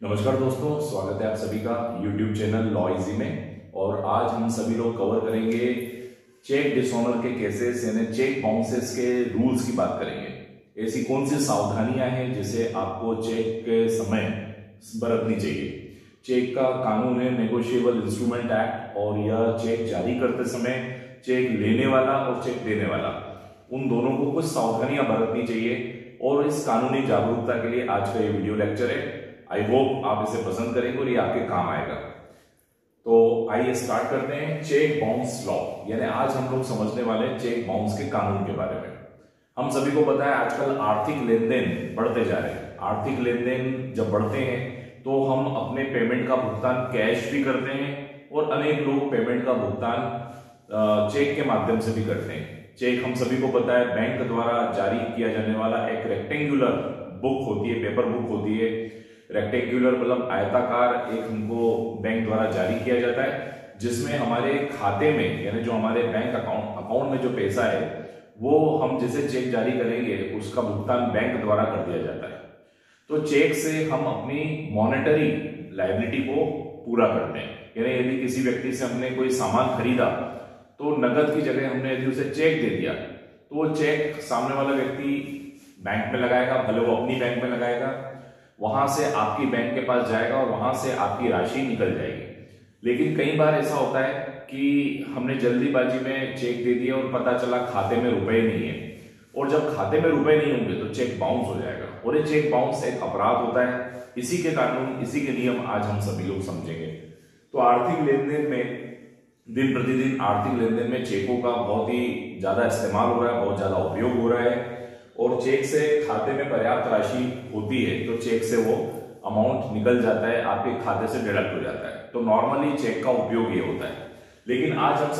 नमस्कार दोस्तों, स्वागत है आप सभी का YouTube चैनल लॉ इजी में। और आज हम सभी लोग कवर करेंगे चेक डिसऑनर के केसेस यानी चेक बाउंसेस के रूल्स की बात करेंगे। ऐसी कौन सी सावधानियां हैं जिसे आपको चेक के समय बरतनी चाहिए। चेक का कानून है नेगोशिएबल इंस्ट्रूमेंट एक्ट, और यह चेक जारी करते समय चेक लेने वाला और चेक देने वाला उन दोनों को कुछ सावधानियां बरतनी चाहिए। और इस कानूनी जागरूकता के लिए आज का ये वीडियो लेक्चर है। आई होप आप इसे पसंद करेंगे और ये आपके काम आएगा। तो आइए स्टार्ट करते हैं चेक बाउंस लॉ, यानी आज हम लोग समझने वाले हैं चेक बाउंस के कानून के बारे में। हम सभी को पता है आजकल आर्थिक लेन देन बढ़ते जा रहे हैं। आर्थिक लेन देन जब बढ़ते हैं तो हम अपने पेमेंट का भुगतान कैश भी करते हैं और अनेक लोग पेमेंट का भुगतान चेक के माध्यम से भी करते हैं। चेक हम सभी को पता है बैंक द्वारा जारी किया जाने वाला एक रेक्टेंगुलर बुक होती है, पेपर बुक होती है। रेक्टेंगुलर मतलब आयताकार एक हमको बैंक द्वारा जारी किया जाता है, जिसमें हमारे खाते में यानी जो हमारे बैंक अकाउंट में जो पैसा है वो हम जैसे चेक जारी करेंगे उसका भुगतान बैंक द्वारा कर दिया जाता है। तो चेक से हम अपनी मॉनेटरी लायबिलिटी को पूरा करते हैं। यानी यदि किसी व्यक्ति से हमने कोई सामान खरीदा तो नकद की जगह हमने यदि उसे चेक दे दिया तो वो चेक सामने वाला व्यक्ति बैंक में लगाएगा, भले वो अपनी बैंक में लगाएगा, वहां से आपकी बैंक के पास जाएगा और वहां से आपकी राशि निकल जाएगी। लेकिन कई बार ऐसा होता है कि हमने जल्दीबाजी में चेक दे दिया और पता चला खाते में रुपए नहीं है, और जब खाते में रुपए नहीं होंगे तो चेक बाउंस हो जाएगा, और ये चेक बाउंस एक अपराध होता है। इसी के कानून, इसी के नियम आज हम सभी लोग समझेंगे। तो आर्थिक लेन देन में, दिन प्रतिदिन आर्थिक लेन देन में चेकों का बहुत ही ज्यादा इस्तेमाल हो रहा है, बहुत ज्यादा उपयोग हो रहा है। और चेक से खाते में पर्याप्त राशि होती है तो चेक से वो अमाउंट निकल जाता है, आपके खाते से डिडक्ट हो जाता है। तो नॉर्मली चेक का उपयोग ये होता है। लेकिन आज हम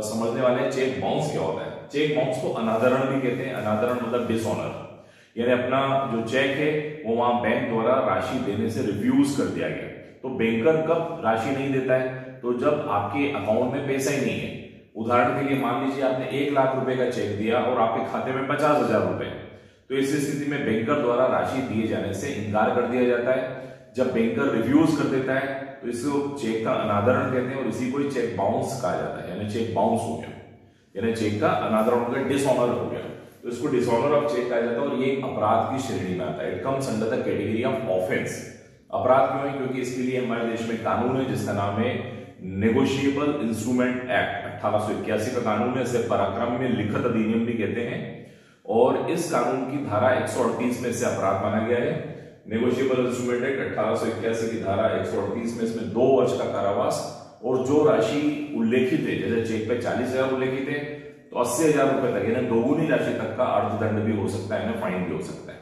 समझने वाले हैं चेक बाउंस क्या होता है। चेक बाउंस को अनादरण भी कहते हैं। अनादरण मतलब डिसऑनर, यानी अपना जो चेक है वो वहां बैंक द्वारा राशि देने से रिफ्यूज कर दिया गया। तो बैंकर कब राशि नहीं देता है? तो जब आपके अकाउंट में पैसा ही नहीं है। उदाहरण के लिए मान लीजिए आपने 1 लाख रुपए का चेक दिया और आपके खाते में 50,000 रुपए, तो इस स्थिति में बैंकर द्वारा राशि दिए जाने से इनकार कर दिया जाता है। जब बैंकर रिफ्यूज कर देता है तो इसको चेक का अनादरण कहते हैं, और इसी को चेक बाउंस कहा जाता है। यानी चेक बाउंस हो गया, यानी चेक का अनादरण हो गया, डिसऑनर हो गया, तो इसको डिसऑनर ऑफ चेक कहा जाता है। और ये एक अपराध की श्रेणी में आता है। It comes under the category of offence. अपराध क्यों है? क्योंकि इसके लिए हमारे देश में कानून है जिसका नाम है नेगोशिएबल इंस्ट्रूमेंट एक्ट। 1881 का कानून है, इसे पराक्रम में लिखित अधिनियम भी कहते हैं। और इस कानून की धारा 138 में इसे अपराध माना गया है। नेगोशिएबल इंस्ट्रूमेंट एक्ट 1881 की धारा 138 में इसमें 2 वर्ष का कारावास, और जो राशि उल्लेखित है, जैसे चेक पे 40,000 उल्लेखित है तो 80,000 रुपए तक यानी दोगुनी राशि तक का अर्थदंड भी हो सकता है, फाइन भी हो सकता है।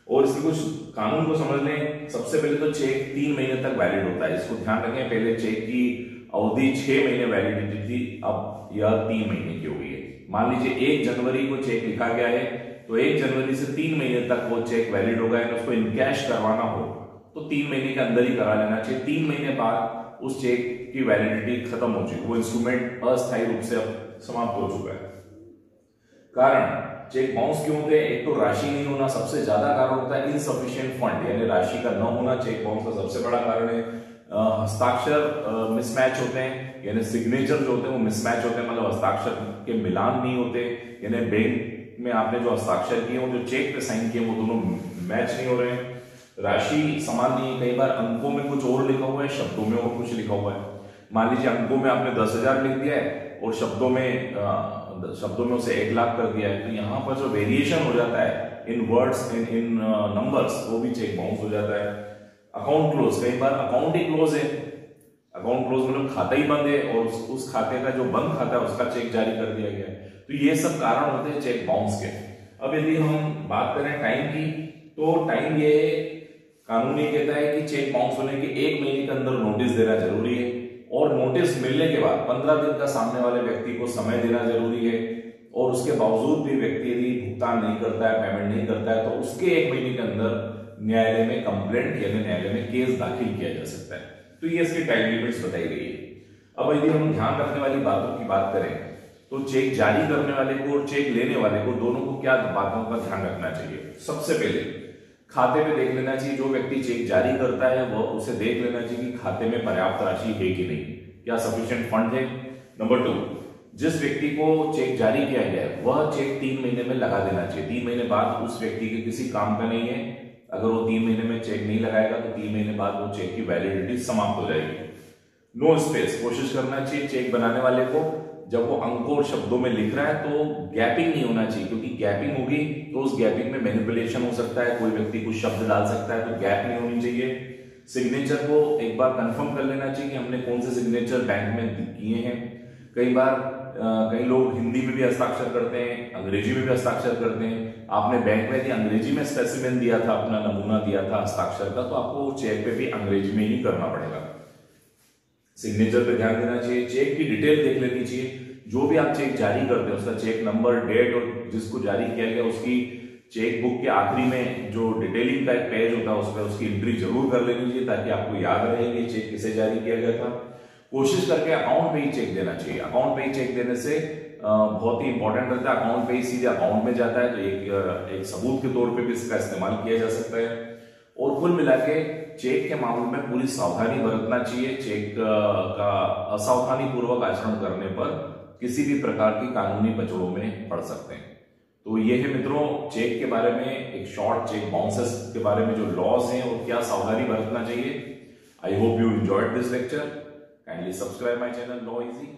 और इसके कुछ कानून को समझ लें। सबसे पहले तो चेक 3 महीने तक वैलिड होता है, इसको ध्यान रखें। पहले चेक की अवधि 6 महीने वैलिडिटी थी, अब यह 3 महीने की हो गई है। मान लीजिए 1 जनवरी को चेक लिखा गया है तो 1 जनवरी से 3 महीने तक वो चेक वैलिड होगा। उसको इनकैश करवाना हो तो 3 महीने के अंदर ही करा लेना चाहिए। 3 महीने बाद उस चेक की वैलिडिटी खत्म हो चुकी, वो इंस्ट्रूमेंट अस्थायी रूप से अब समाप्त हो चुका है। कारण चेक बाउंस क्यों होते हैं? एक तो राशि नहीं होना सबसे ज्यादा कारण होता है, इनसफिशिएंट फंड यानी राशि का न होना चेक बाउंस का सबसे बड़ा कारण है। हस्ताक्षर मिसमैच होते हैं, यानी सिग्नेचर जो होते हैं वो मिसमैच होते हैं, मतलब हस्ताक्षर के मिलान नहीं होते। यानी बैंक में आपने जो हस्ताक्षर किए वो जो चेक पे साइन किए वो दोनों मैच नहीं हो रहे हैं। राशि समान नहीं है, कई बार अंकों में कुछ और लिखा हुआ है, शब्दों में और कुछ लिखा हुआ है। मान लीजिए अंकों में आपने 10,000 लिख दिया है और शब्दों में उसे 1 लाख कर दिया है, तो यहाँ पर जो वेरिएशन हो जाता है इन वर्ड्स, इन नंबर्स, वो भी चेक बाउंस हो जाता है। अकाउंट क्लोज, कई बार अकाउंट ही क्लोज है। अकाउंट क्लोज मतलब खाता ही बंद है और उस खाते का जो बंद खाता है उसका चेक जारी कर दिया गया है। तो ये सब कारण होते हैं चेक बाउंस के। अब यदि हम बात करें टाइम की, तो टाइम ये कानून ये कहता है कि चेक बाउंस होने के 1 महीने के अंदर नोटिस देना जरूरी है, और नोटिस मिलने के बाद 15 दिन का सामने वाले व्यक्ति को समय देना जरूरी है। और उसके बावजूद भी व्यक्ति यदि भुगतान नहीं करता है, पेमेंट नहीं करता है, तो उसके 1 महीने के अंदर न्यायालय में कंप्लेंट यानी न्यायालय में केस दाखिल किया जा सकता है। तो ये इसकी टाइम लिमिट्स बताई गई है। अब यदि हम ध्यान रखने वाली बातों की बात करें तो चेक जारी करने वाले को और चेक लेने वाले को दोनों को क्या बातों का ध्यान रखना चाहिए। सबसे पहले खाते में देख लेना चाहिए, जो व्यक्ति चेक जारी करता है वह उसे देख लेना चाहिए कि खाते में पर्याप्त राशि है कि नहीं, क्या सफिशिएंट फंड है। नंबर 2, जिस व्यक्ति को चेक जारी किया गया है वह चेक 3 महीने में लगा देना चाहिए। 3 महीने बाद उस व्यक्ति के किसी काम का नहीं है, अगर वो 3 महीने में चेक नहीं लगाएगा तो 3 महीने बाद वो चेक की वैलिडिटी समाप्त हो जाएगी। नो स्पेस, कोशिश करना चाहिए चेक बनाने वाले को जब वो अंकों और शब्दों में लिख रहा है तो गैपिंग नहीं होना चाहिए, क्योंकि गैपिंग होगी तो उस गैपिंग में मैनिपुलेशन हो सकता है, कोई व्यक्ति कुछ शब्द डाल सकता है, तो गैप नहीं होनी चाहिए। सिग्नेचर को एक बार कंफर्म कर लेना चाहिए कि हमने कौन से सिग्नेचर बैंक में किए हैं। कई लोग हिंदी में भी हस्ताक्षर करते हैं, अंग्रेजी में भी हस्ताक्षर करते हैं। आपने बैंक में यदि अंग्रेजी में स्पेसिमेन दिया था, अपना नमूना दिया था हस्ताक्षर का, तो आपको चेक पे भी अंग्रेजी में ही करना पड़ेगा। सिग्नेचर पे ध्यान देना चाहिए। चेक की डिटेल देख लेनी चाहिए, जो भी आप चेक जारी करते हैं उसका चेक नंबर, डेट और जिसको जारी किया गया उसकी चेक बुक के आखिरी में जो डिटेलिंग का एक पेज होता है उसमें उसकी एंट्री जरूर कर लेनी चाहिए, ताकि आपको याद रहे कि चेक किसे जारी किया गया था। कोशिश करके अकाउंट पे ही चेक देना चाहिए। अकाउंट पे ही चेक देने से बहुत ही इंपॉर्टेंट रहता है। अकाउंट पे ही सीधे अकाउंट में जाता है, तो एक सबूत के तौर पे भी इसका इस्तेमाल किया जा सकता है। और कुल मिला के चेक के मामले में पूरी सावधानी बरतना चाहिए। चेक का असावधानी पूर्वक आचरण करने पर किसी भी प्रकार की कानूनी पचड़ों में पड़ सकते हैं। तो ये है मित्रों चेक के बारे में, एक शॉर्ट चेक बाउंसेस के बारे में जो लॉज हैं और क्या सावधानी बरतना चाहिए। I hope you enjoyed this lecture. Kindly subscribe my channel law easy.